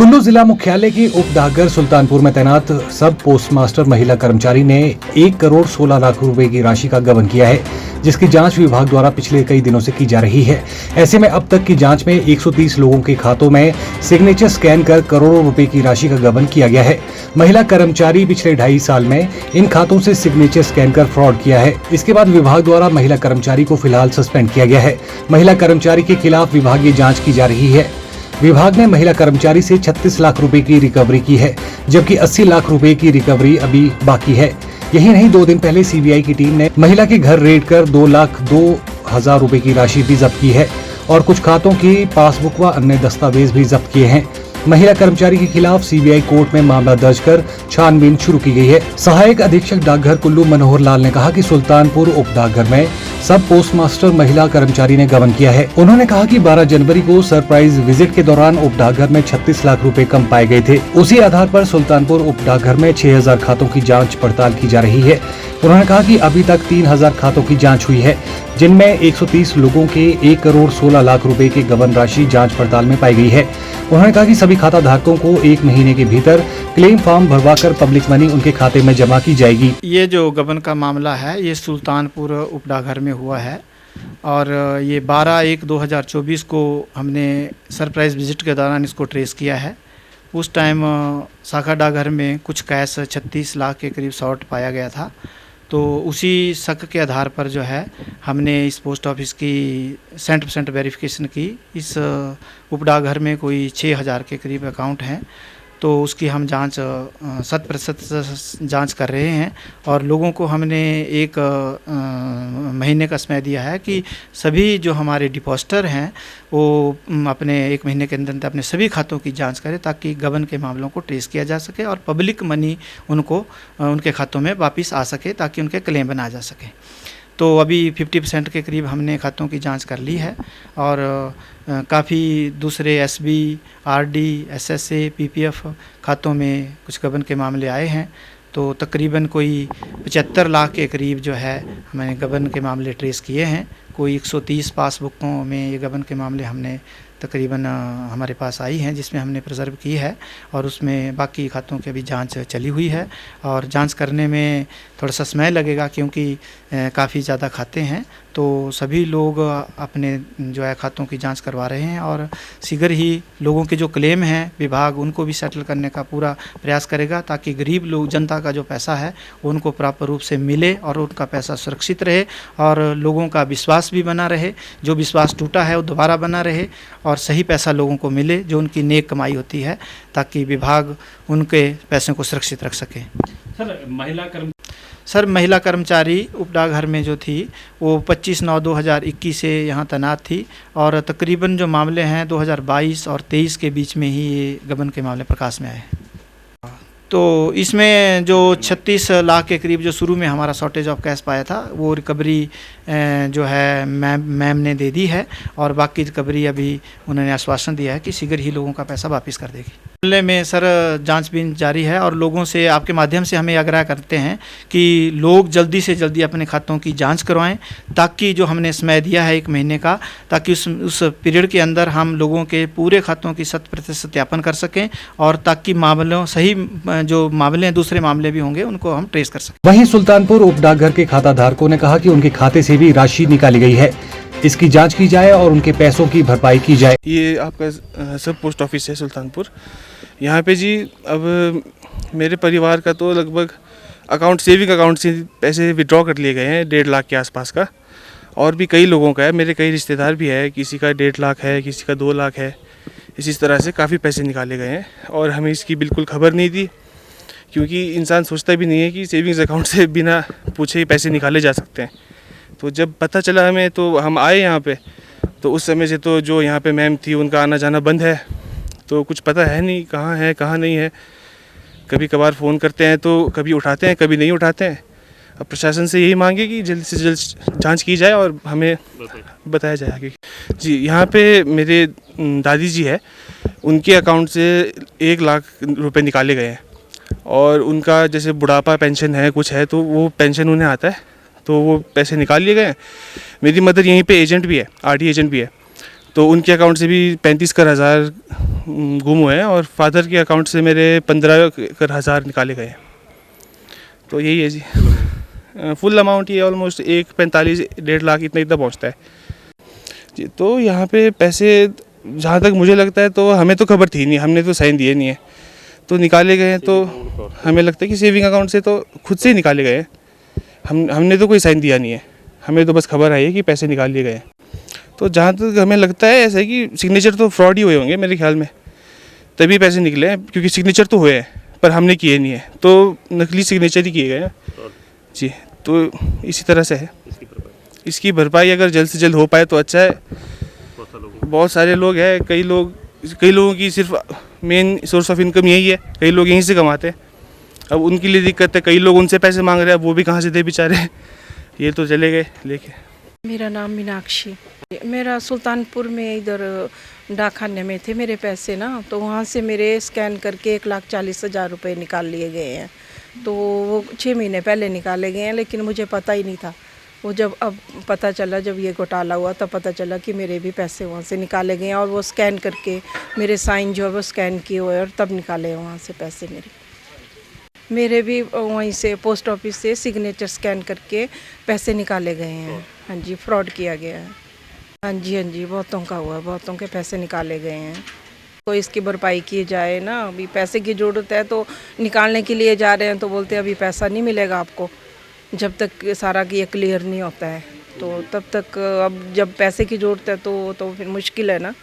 कुल्लू जिला मुख्यालय की उप डाकघर सुल्तानपुर में तैनात सब पोस्टमास्टर महिला कर्मचारी ने 1 करोड़ 16 लाख रुपए की राशि का गबन किया है, जिसकी जांच विभाग द्वारा पिछले कई दिनों से की जा रही है। ऐसे में अब तक की जांच में 130 लोगों के खातों में सिग्नेचर स्कैन कर करोड़ों रुपए की राशि का गबन किया गया है। महिला कर्मचारी पिछले 2.5 साल में इन खातों से सिग्नेचर स्कैन कर फ्रॉड किया है। इसके बाद विभाग द्वारा महिला कर्मचारी को फिलहाल सस्पेंड किया गया है। महिला कर्मचारी के खिलाफ विभागीय जाँच की जा रही है। विभाग ने महिला कर्मचारी से 36 लाख रुपए की रिकवरी की है, जबकि 80 लाख रुपए की रिकवरी अभी बाकी है। यही नहीं, 2 दिन पहले सीबीआई की टीम ने महिला के घर रेड कर 2,02,000 रुपए की राशि भी जब्त की है और कुछ खातों की पासबुक व अन्य दस्तावेज भी जब्त किए हैं। महिला कर्मचारी के खिलाफ सीबीआई कोर्ट में मामला दर्ज कर छानबीन शुरू की गई है। सहायक अधीक्षक डाकघर कुल्लू मनोहर लाल ने कहा कि सुल्तानपुर उप डाकघर में सब पोस्टमास्टर महिला कर्मचारी ने गबन किया है। उन्होंने कहा कि 12 जनवरी को सरप्राइज विजिट के दौरान उप डाकघर में 36 लाख रुपए कम पाए गए थे। उसी आधार पर सुल्तानपुर उप डाकघर में 6000 खातों की जांच पड़ताल की जा रही है। उन्होंने कहा कि अभी तक 3000 खातों की जांच हुई है, जिनमें 130 लोगों के 1 करोड़ 16 लाख रुपए की गबन राशि जांच पड़ताल में पाई गई है। उन्होंने कहा कि सभी खाता धारकों को 1 महीने के भीतर क्लेम फॉर्म भरवाकर पब्लिक मनी उनके खाते में जमा की जाएगी। ये जो गबन का मामला है ये सुल्तानपुर उप डाकघर में हुआ है और ये 12/1/2024 को हमने सरप्राइज विजिट के दौरान इसको ट्रेस किया है। उस टाइम शाखा डाकघर में कुछ कैश 36 लाख के करीब शॉर्ट पाया गया था। तो उसी शक के आधार पर जो है हमने इस पोस्ट ऑफिस की 100% वेरिफिकेशन की। इस उप डाकघर में कोई 6000 के करीब अकाउंट हैं, तो उसकी हम जांच 100% जांच कर रहे हैं और लोगों को हमने 1 महीने का समय दिया है कि सभी जो हमारे डिपॉजिटर हैं वो अपने 1 महीने के अंदर अपने सभी खातों की जांच करें, ताकि गबन के मामलों को ट्रेस किया जा सके और पब्लिक मनी उनको उनके खातों में वापस आ सके, ताकि उनके क्लेम बना जा सके। तो अभी 50% के करीब हमने खातों की जांच कर ली है और काफ़ी दूसरे एसबी, आरडी, एसएसए, पीपीएफ खातों में कुछ गबन के मामले आए हैं। तो तकरीबन कोई 75 लाख के करीब जो है हमने गबन के मामले ट्रेस किए हैं। कोई 130 पासबुकों में ये गबन के मामले हमने तकरीबन हमारे पास आई हैं, जिसमें हमने प्रिजर्व की है और उसमें बाकी खातों की अभी जांच चली हुई है और जांच करने में थोड़ा सा समय लगेगा, क्योंकि काफ़ी ज़्यादा खाते हैं। तो सभी लोग अपने जो है खातों की जांच करवा रहे हैं और शीघ्र ही लोगों के जो क्लेम हैं विभाग उनको भी सेटल करने का पूरा प्रयास करेगा, ताकि गरीब लोग, जनता का जो पैसा है उनको प्रॉपर रूप से मिले और उनका पैसा सुरक्षित रहे और लोगों का विश्वास भी बना रहे। जो विश्वास टूटा है वो दोबारा बना रहे और सही पैसा लोगों को मिले जो उनकी नेक कमाई होती है, ताकि विभाग उनके पैसों को सुरक्षित रख सके। सर महिला कर्मचारी उप डाकघर में जो थी वो 25/9/2021 से यहाँ तैनात थी और तकरीबन जो मामले हैं 2022 और 23 के बीच में ही ये गबन के मामले प्रकाश में आए। तो इसमें जो 36 लाख के करीब जो शुरू में हमारा शॉर्टेज ऑफ कैश पाया था वो रिकवरी जो है मैम ने दे दी है और बाकी रिकवरी अभी उन्होंने आश्वासन दिया है कि शीघ्र ही लोगों का पैसा वापस कर देगी। मामले में सर जांच भी जारी है और लोगों से आपके माध्यम से हमें आग्रह करते हैं कि लोग जल्दी से जल्दी अपने खातों की जांच करवाएं, ताकि जो हमने समय दिया है 1 महीने का, ताकि उस पीरियड के अंदर हम लोगों के पूरे खातों की 100% सत्यापन कर सकें और ताकि मामलों सही जो मामले दूसरे मामले भी होंगे उनको हम ट्रेस कर सकें। वहीं सुल्तानपुर उप डाकघर के खाता धारकों ने कहा कि उनके खाते से भी राशि निकाली गई है, इसकी जांच की जाए और उनके पैसों की भरपाई की जाए। ये आपका सब पोस्ट ऑफिस है सुल्तानपुर। यहाँ पे जी अब मेरे परिवार का तो लगभग सेविंग अकाउंट से पैसे विड्रॉ कर लिए गए हैं 1.5 लाख के आसपास का, और भी कई लोगों का है। मेरे कई रिश्तेदार भी है, किसी का 1.5 लाख है, किसी का 2 लाख है। इसी तरह से काफ़ी पैसे निकाले गए हैं और हमें इसकी बिल्कुल खबर नहीं थी, क्योंकि इंसान सोचता भी नहीं है कि सेविंग्स अकाउंट से बिना पूछे ही पैसे निकाले जा सकते हैं। तो जब पता चला हमें तो हम आए यहाँ पे, तो उस समय से तो जो यहाँ पे मैम थी उनका आना जाना बंद है, तो कुछ पता है नहीं कहाँ है कहाँ नहीं है। कभी कभार फ़ोन करते हैं तो कभी उठाते हैं कभी नहीं उठाते हैं। अब प्रशासन से यही मांगे कि जल्द से जल्द जांच की जाए और हमें बताया जाए आगे। जी, यहाँ पे मेरे दादी जी है, उनके अकाउंट से 1 लाख रुपए निकाले गए हैं और उनका जैसे बुढ़ापा पेंशन है कुछ है, तो वो पेंशन उन्हें आता है, तो वो पैसे निकाल लिए गए हैं। मेरी मदर यहीं पे एजेंट भी है, आरडी एजेंट भी है, तो उनके अकाउंट से भी 35,000 गुम हुए हैं और फादर के अकाउंट से मेरे 15,000 निकाले गए हैं। तो यही है जी। फुल अमाउंट ये ऑलमोस्ट 1,45-1.5 लाख इतना पहुंचता है जी। तो यहाँ पे पैसे जहाँ तक मुझे लगता है तो हमें तो खबर थी नहीं, हमने तो साइन दिए नहीं है, तो निकाले गए हैं। तो हमें लगता है कि सेविंग अकाउंट से तो खुद से ही निकाले गए हैं। हमने तो कोई साइन दिया नहीं है, हमें तो बस खबर आई है कि पैसे निकाल लिए गए हैं। तो जहाँ तक हमें लगता है ऐसा है कि सिग्नेचर तो फ्रॉड ही हुए होंगे मेरे ख्याल में, तभी पैसे निकले हैं, क्योंकि सिग्नेचर तो हुए हैं पर हमने किए नहीं है, तो नकली सिग्नेचर ही किए गए हैं जी। तो इसी तरह से है। इसकी भरपाई अगर जल्द से जल्द हो पाए तो अच्छा है। बहुत सारे लोग हैं, कई लोगों की सिर्फ मेन सोर्स ऑफ इनकम यही है, कई लोग यहीं से कमाते हैं। अब उनके लिए दिक्कत है, कई लोग उनसे पैसे मांग रहे हैं, वो भी कहाँ से दे बेचारे, ये तो चले गए लेके। मेरा नाम मीनाक्षी, मेरा सुल्तानपुर में इधर डाकखाने में थे मेरे पैसे ना, तो वहाँ से मेरे स्कैन करके 1,40,000 रुपये निकाल लिए गए हैं। तो वो 6 महीने पहले निकाले गए हैं, लेकिन मुझे पता ही नहीं था। वो जब अब पता चला, जब ये घोटाला हुआ तब पता चला कि मेरे भी पैसे वहाँ से निकाले गए हैं, और वो स्कैन करके मेरे साइन जो है वो स्कैन किए हुए और तब निकाले हैं वहाँ से पैसे मेरे भी वहीं से पोस्ट ऑफिस से सिग्नेचर स्कैन करके पैसे निकाले गए हैं। हाँ जी, फ्रॉड किया गया है। हाँ जी, बहुतों का हुआ, बहुतों के पैसे निकाले गए हैं। तो इसकी भरपाई की जाए ना, अभी पैसे की ज़रूरत है, तो निकालने के लिए जा रहे हैं तो बोलते हैं अभी पैसा नहीं मिलेगा आपको, जब तक सारा ये क्लियर नहीं होता है। तो तब तक अब जब पैसे की ज़रूरत है तो फिर मुश्किल है ना।